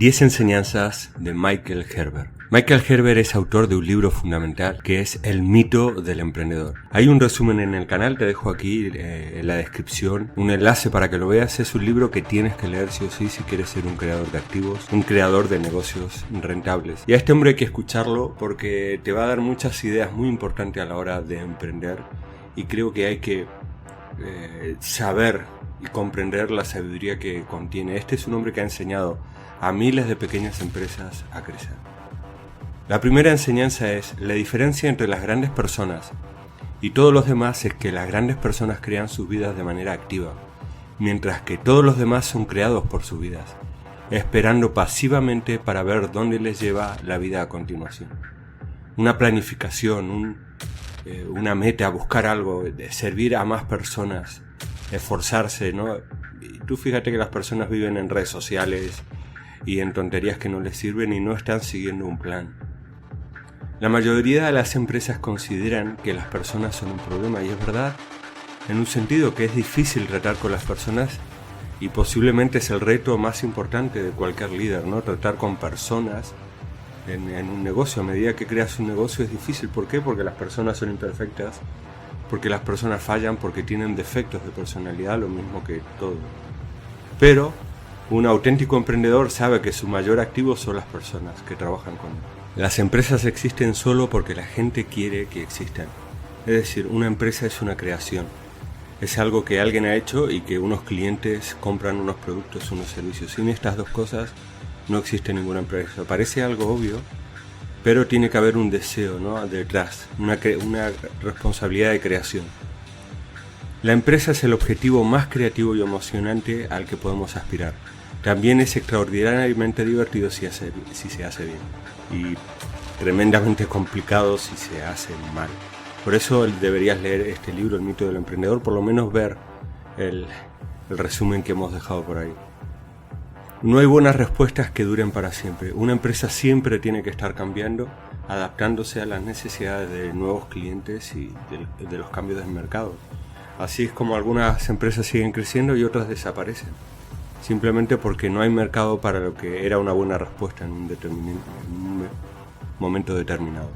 10 enseñanzas de Michael Gerber. Michael Gerber es autor de un libro fundamental que es El mito del emprendedor. Hay un resumen en el canal, te dejo aquí en la descripción un enlace para que lo veas. Es un libro que tienes que leer sí o sí si quieres ser un creador de activos, un creador de negocios rentables. Y a este hombre hay que escucharlo porque te va a dar muchas ideas muy importantes a la hora de emprender, y creo que hay que saber y comprender la sabiduría que contiene. Este es un hombre que ha enseñado a miles de pequeñas empresas a crecer. La primera enseñanza es: la diferencia entre las grandes personas y todos los demás es que las grandes personas crean sus vidas de manera activa, mientras que todos los demás son creados por sus vidas, esperando pasivamente para ver dónde les lleva la vida a continuación. Una planificación, una meta, buscar algo, de servir a más personas, esforzarse, ¿no? Y tú fíjate que las personas viven en redes sociales y en tonterías que no les sirven y no están siguiendo un plan. La mayoría de las empresas consideran que las personas son un problema, y es verdad, en un sentido que es difícil tratar con las personas, y posiblemente es el reto más importante de cualquier líder, ¿no? Tratar con personas en un negocio. A medida que creas un negocio es difícil. ¿Por qué? Porque las personas son imperfectas, porque las personas fallan, porque tienen defectos de personalidad, lo mismo que todo. Pero un auténtico emprendedor sabe que su mayor activo son las personas que trabajan con él. Las empresas existen solo porque la gente quiere que existan. Es decir, una empresa es una creación. Es algo que alguien ha hecho y que unos clientes compran unos productos, unos servicios. Sin estas dos cosas no existe ninguna empresa. Parece algo obvio, pero tiene que haber un deseo, ¿no?, detrás, una responsabilidad de creación. La empresa es el objetivo más creativo y emocionante al que podemos aspirar. También es extraordinariamente divertido si se hace bien, y tremendamente complicado si se hace mal. Por eso deberías leer este libro, El mito del emprendedor, por lo menos ver el resumen que hemos dejado por ahí. No hay buenas respuestas que duren para siempre. Una empresa siempre tiene que estar cambiando, adaptándose a las necesidades de nuevos clientes y de los cambios del mercado. Así es como algunas empresas siguen creciendo y otras desaparecen, simplemente porque no hay mercado para lo que era una buena respuesta en un momento determinado.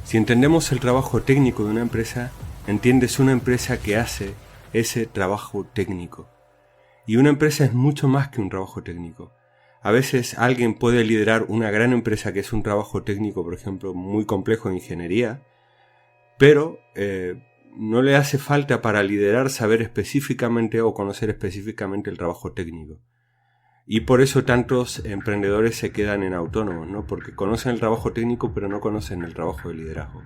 Si entendemos el trabajo técnico de una empresa, entiendes una empresa que hace ese trabajo técnico. Y una empresa es mucho más que un trabajo técnico. A veces alguien puede liderar una gran empresa que es un trabajo técnico, por ejemplo, muy complejo de ingeniería, pero no le hace falta para liderar saber específicamente o conocer específicamente el trabajo técnico. Y por eso tantos emprendedores se quedan en autónomos, ¿no? Porque conocen el trabajo técnico pero no conocen el trabajo de liderazgo.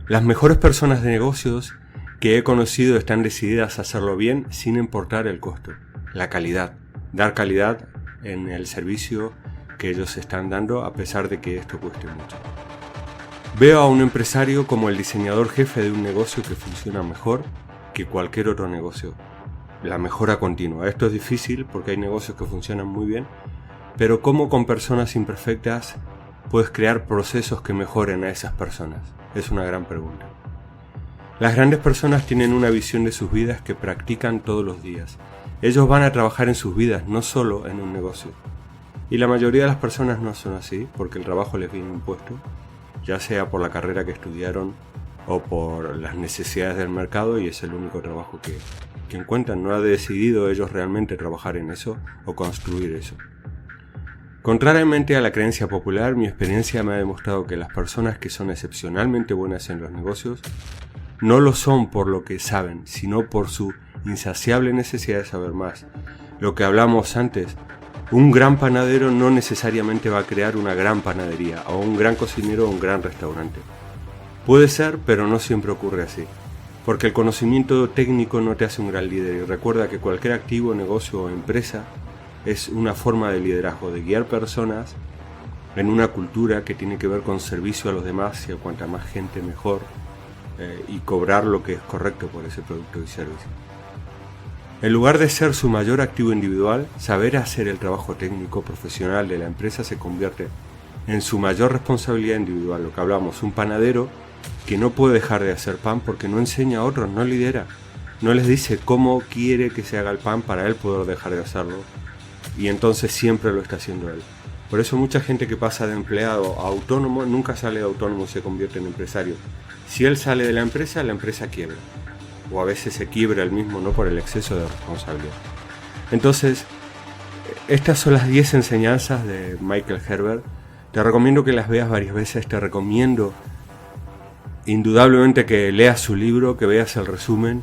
Las mejores personas de negocios que he conocido están decididas a hacerlo bien sin importar el costo. La calidad. Dar calidad en el servicio que ellos están dando a pesar de que esto cueste mucho. Veo a un empresario como el diseñador jefe de un negocio que funciona mejor que cualquier otro negocio. La mejora continua. Esto es difícil porque hay negocios que funcionan muy bien, pero ¿cómo con personas imperfectas puedes crear procesos que mejoren a esas personas? Es una gran pregunta. Las grandes personas tienen una visión de sus vidas que practican todos los días. Ellos van a trabajar en sus vidas, no solo en un negocio. Y la mayoría de las personas no son así, porque el trabajo les viene impuesto, ya sea por la carrera que estudiaron o por las necesidades del mercado, y es el único trabajo que encuentran. No han decidido ellos realmente trabajar en eso o construir eso. Contrariamente a la creencia popular, mi experiencia me ha demostrado que las personas que son excepcionalmente buenas en los negocios no lo son por lo que saben, sino por su insaciable necesidad de saber más. Lo que hablamos antes, un gran panadero no necesariamente va a crear una gran panadería, o un gran cocinero un gran restaurante. Puede ser, pero no siempre ocurre así, porque el conocimiento técnico no te hace un gran líder. Y recuerda que cualquier activo, negocio o empresa es una forma de liderazgo, de guiar personas en una cultura que tiene que ver con servicio a los demás, y a cuanta más gente mejor, y cobrar lo que es correcto por ese producto y servicio. En lugar de ser su mayor activo individual, saber hacer el trabajo técnico profesional de la empresa se convierte en su mayor responsabilidad individual. Lo que hablamos, un panadero que no puede dejar de hacer pan porque no enseña a otros, no lidera, no les dice cómo quiere que se haga el pan para él poder dejar de hacerlo y entonces siempre lo está haciendo él. Por eso mucha gente que pasa de empleado a autónomo nunca sale de autónomo y se convierte en empresario. Si él sale de la empresa quiebra. O a veces se quiebra él mismo, ¿no? Por el exceso de responsabilidad. Entonces, estas son las 10 enseñanzas de Michael Gerber. Te recomiendo que las veas varias veces. Te recomiendo indudablemente que leas su libro, que veas el resumen,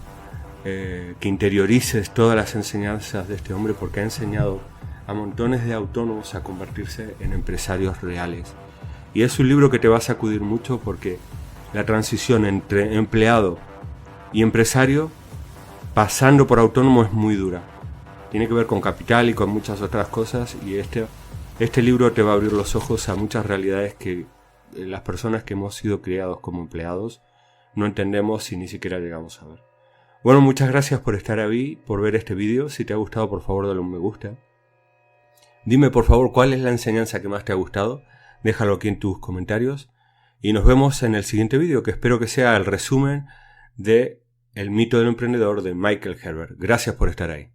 que interiorices todas las enseñanzas de este hombre, porque ha enseñado a montones de autónomos a convertirse en empresarios reales. Y es un libro que te va a sacudir mucho, porque la transición entre empleado y empresario, pasando por autónomo, es muy dura. Tiene que ver con capital y con muchas otras cosas, y este libro te va a abrir los ojos a muchas realidades que las personas que hemos sido criados como empleados no entendemos y ni siquiera llegamos a ver. Bueno, muchas gracias por estar ahí, por ver este vídeo. Si te ha gustado, por favor, dale un me gusta. Dime, por favor, cuál es la enseñanza que más te ha gustado. Déjalo aquí en tus comentarios. Y nos vemos en el siguiente vídeo, que espero que sea el resumen de El mito del emprendedor de Michael Gerber. Gracias por estar ahí.